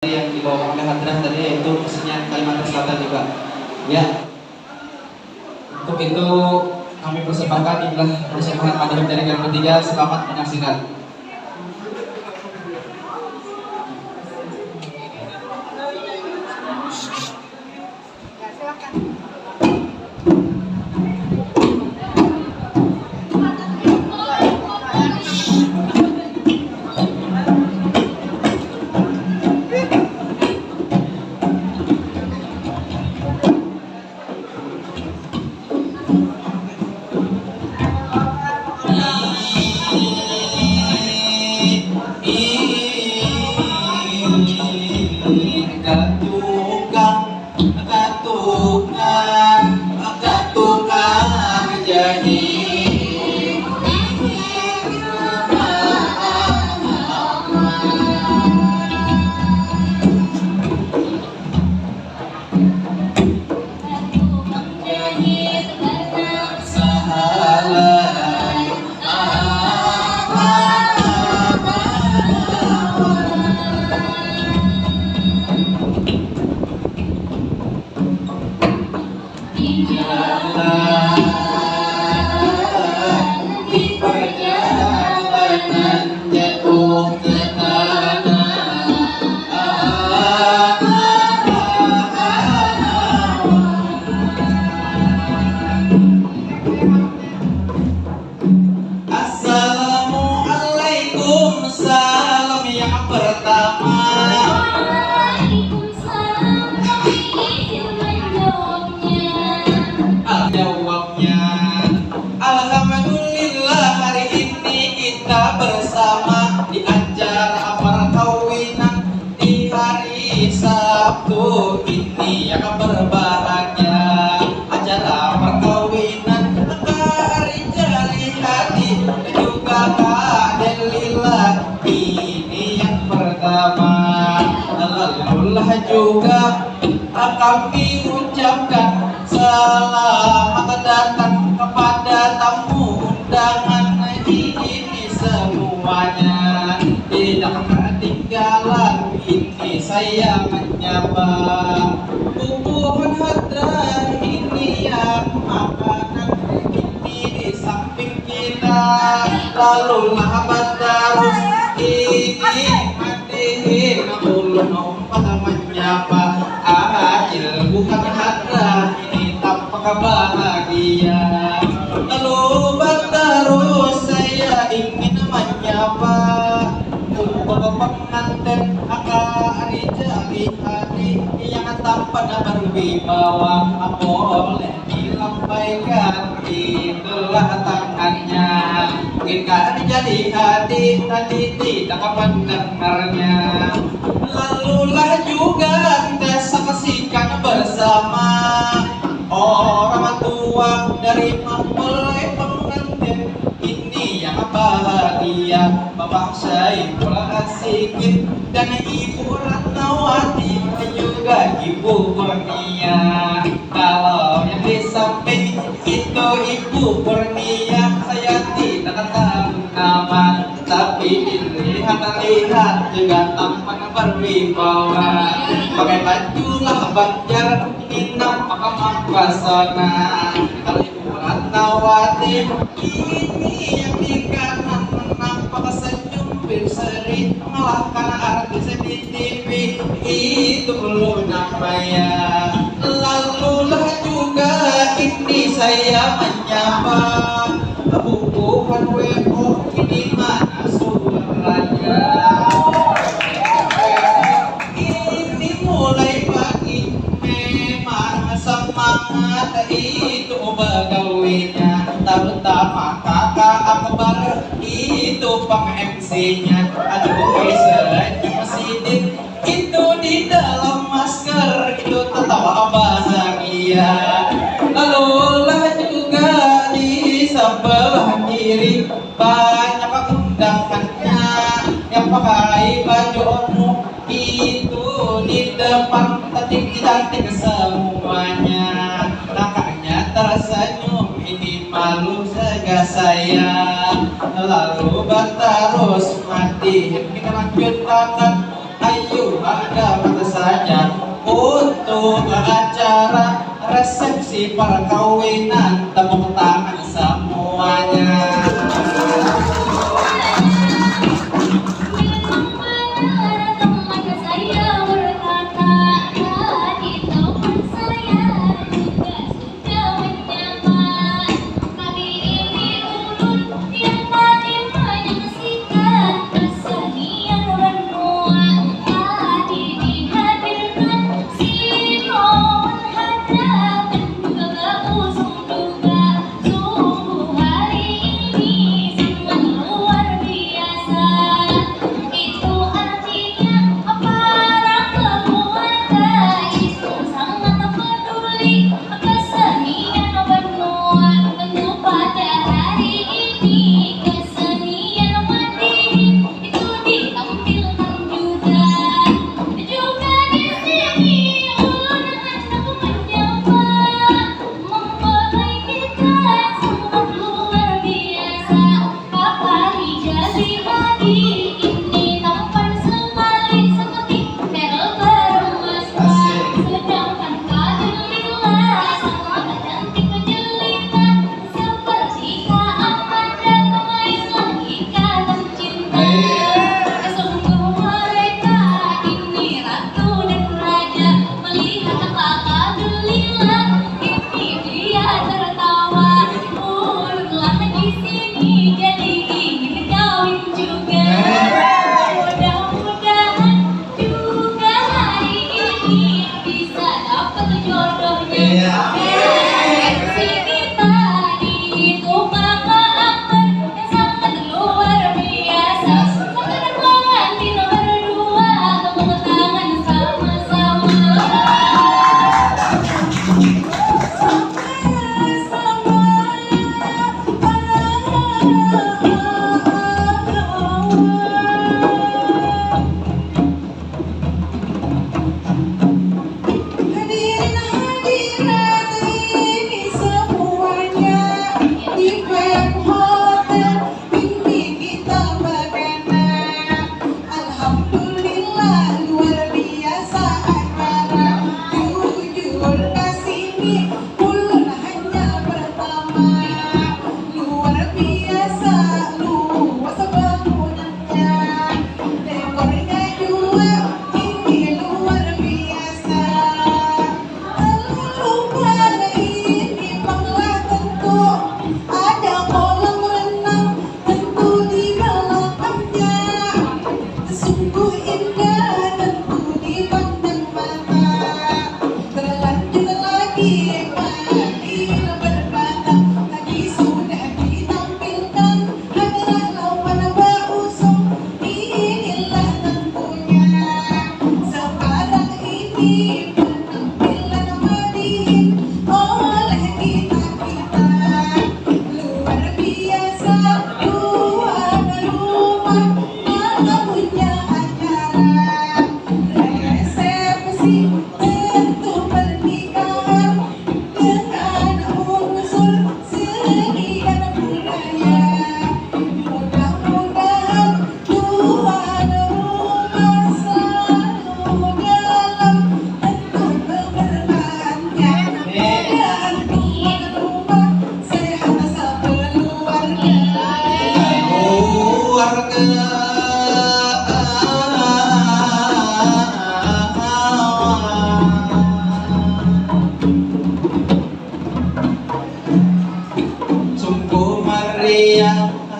yang dibawa oleh Hadrah tadi yaitu kesenian Kalimantan Selatan juga. Ya, untuk itu kami persembahkan inilah persembahan madhab dari Garuda 3. Selamat menyaksikan. Assalamualaikum, salam yang pertama. Jawabnya, alhamdulillah hari ini kita bersama di acara perkawinan di hari Sabtu ini yang berbahagia. Acara perkawinan hari jali hati dan juga keadilan ini yang pertama. Alhamdulillah juga kami ucapkan selamat datang kepada tamu undangan ini semuanya. Tidak ketinggalan ini saya menyapa bubuhan Hadrah ini yang makanan ini di samping kita. Lalu lahabat terus ini hadirin ulun umpat menyapa bukan Hadrah ini tampak bahagia. Lalu terus saya ingin menyapa untuk pengantin hari jali hati yang tampak berwibawa. Boleh dilambaikan itulah tangannya. Mungkinkah jadi hati tadi tidak mendengarnya. Lalulah juga kita saksikan bersama orang tua dari mempelai pengantin ini yang bahagia, Bapak Syaiful Asikin dan Ibu Ratnawati dan juga Ibu Kurnia. Kalau yang di samping itu Ibu Kurnia saya tidak tahu nama, tapi dilihat juga tampak berwibawa. Pakai bajulah banjar ini nampak mempesona. Kalau Ibu Ratnawati ini yang di kanan nampak senyum berseri, mengalahkan artis di TV itu belum namanya. Lalulah juga ini saya menyapa bubuhan WO ini mana suaranya. Ini mulai pagi memang semangat itu begawinya. Terutama kakak akbar itu peng MC-nya. Aduh senyum sidik itu di dalam masker itu tertawa bahagia. Lalu lah juga di sebelah kiri banyak undangannya yang pakai baju ungu itu di depan cantik-cantik semuanya. Langkahnya tersenyum ini malu saja saya. Lalu terus mati kita lanjutkan. Ayo ada saja untuk acara resepsi perkawinan. Tepuk tangan semuanya.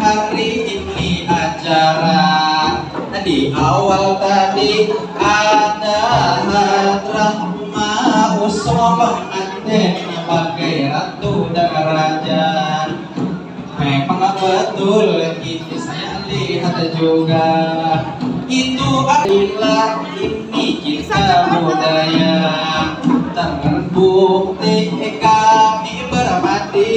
Hari ini acara di awal tadi ada hadrah usum pengantin sebagai ratu dan raja. Memang betul ini saya lihat juga. Itu adalah ini kita budaya. Terbukti kami bermati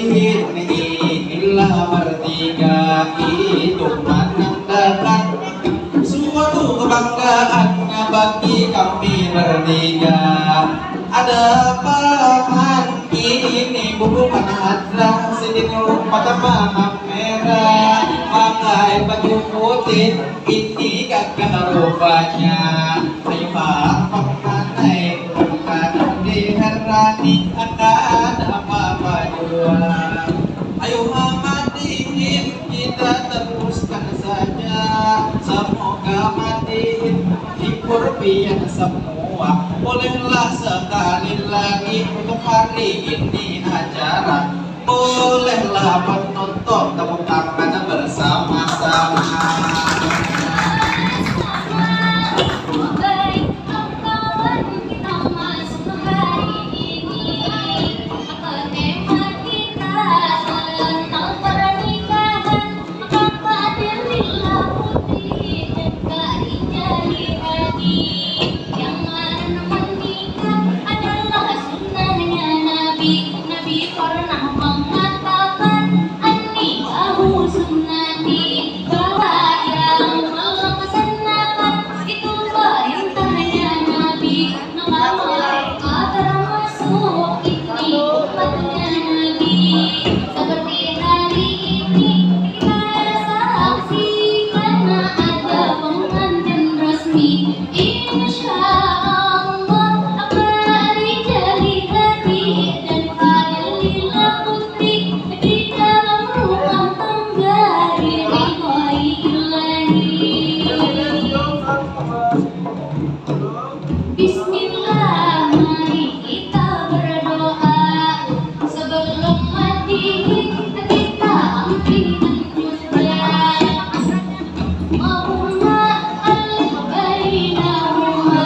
inilah bertiga itu menandakan suatu kebanggaan bagi kami bertiga. Ada paman ini bukan hadrah sedih pada paham merah pakai baju putih ini gagah rupanya. Ayo pak nanti akan apa-apa jua. Ayo matiin, kita teruskan saja. Semoga matiin, hibur biar semua. Bolehlah sekali lagi untuk hari ini acara. Bolehlah penonton tepuk tangan bersama-sama. Baik kawan, kita masuk hari ini. Apa tema kita tentang pernikahan? Maka adil lillah putih dan kain jari hati. Yang mana menikah adalah sunnahnya Nabi. Nabi pernah mengatakan an-nikahu sunnati, bahwa yang melaksanakan itu perintahnya Nabi. Maka mereka termasuk ini umatnya Nabi. Seperti hari ini kita saksikan ada pengantin resmi. Insya Allah akan dijali hati dan kalilah putri di dalam rumah tangga diridhoi ilahi. Bismillah, mari kita berdoa sebelum mati kita ambilkan juga. Allahumma alif bainahuma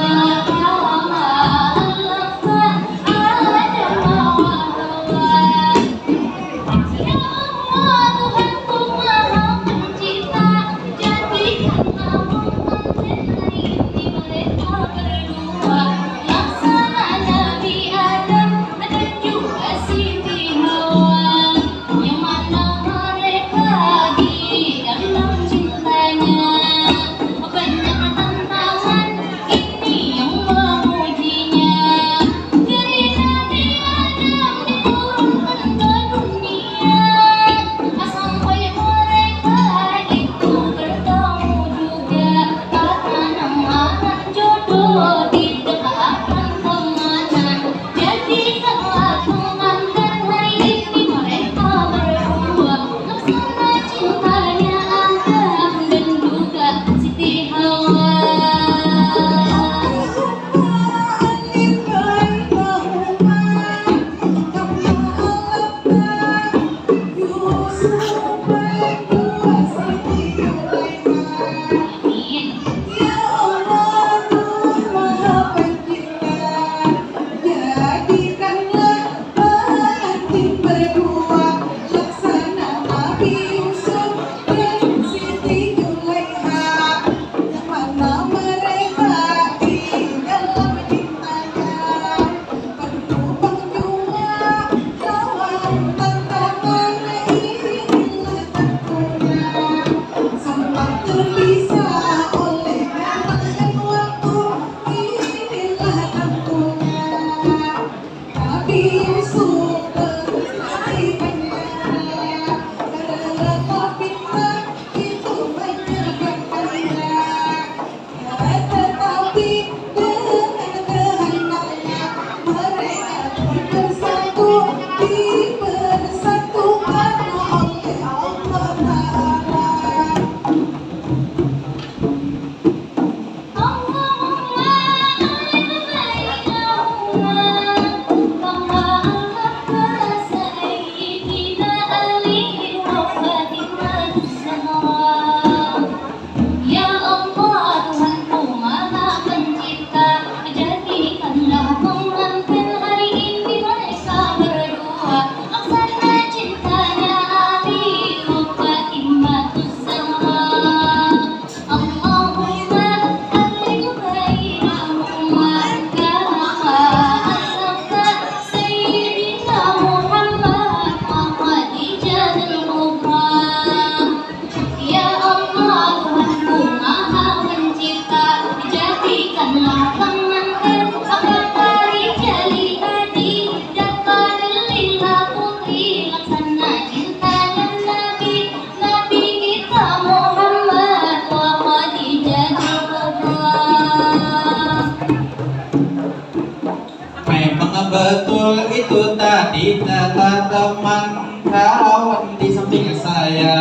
betul itu tadi kata teman kawan di samping saya.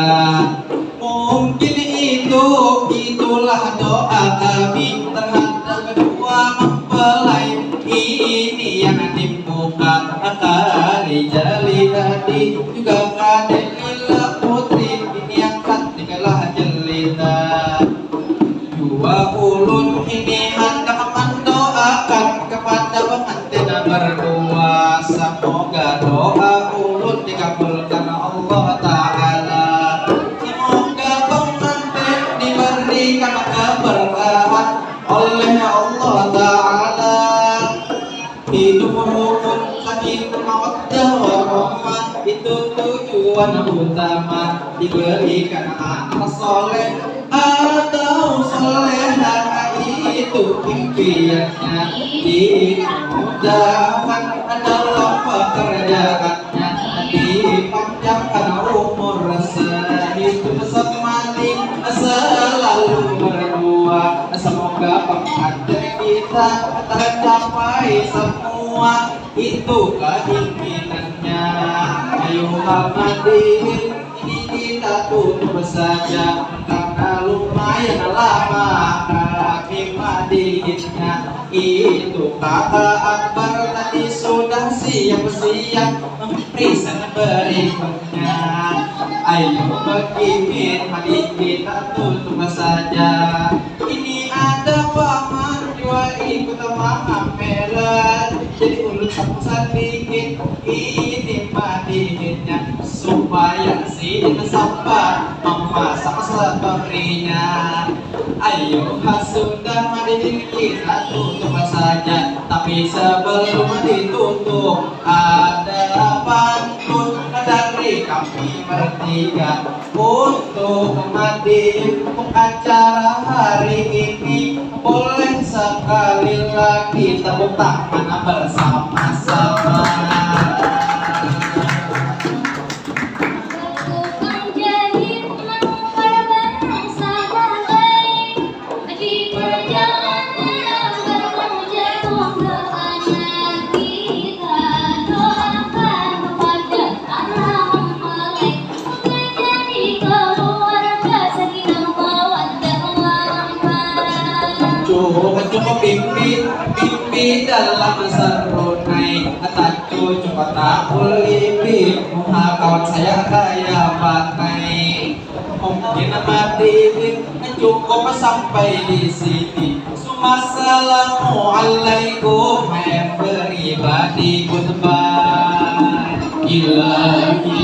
Mungkin itulah doa kami terhadap kedua mempelai ini yang dibuka kali jali tadi juga kadelilah putri ini yang katigalah jelita. Dua ulun ini hendak mendoakan kepada pengantin berdua, semoga doa ulun dikabulkan Allah Ta'ala. Semoga pengantin diberikan keberkahan oleh Allah Ta'ala. Hidup rukun sakin mawaddah warahmah, itu tujuan utama diberikan anak soleh atau soleha, itu impiannya dimudahkan adalah pekerjaannya, dipanjangkan umur sehidup semati selalu berdua. Semoga pengantin kita tercapai semua itu keinginannya. Ayo hadirin, ini kita tutup saja karena lumayan lama kami hadirinnya. Itu kata Akbar tadi sudah siap-siap present berikutnya. Ayo begini hadirin, kita tutup saja. Ini ada paman dua ikut mengamelan, jadi urut sedikit ini hadirinnya supaya si sabar memasak sepertinya. Ayo sudah hadirin kita tutup saja, tapi sebelum ditutup ada pantun dari kami bertiga untuk menghadiri acara hari ini. Boleh sekali lagi tepuk tangan bersama-sama. Tukang jahit mengubah bangsa damai, di perjalanan bertemu jatuh ke anak kita. Doakan kepada anak mempelai menjadi keluarga sakinah mawaddah warahmah. Cukup pimpin dalam serunai, tak cukup tak boleh kawan saya kaya pakai. Mungkin hadirin cukup sampai di sini. Assalamualaikum everybody, goodbye. Ilahi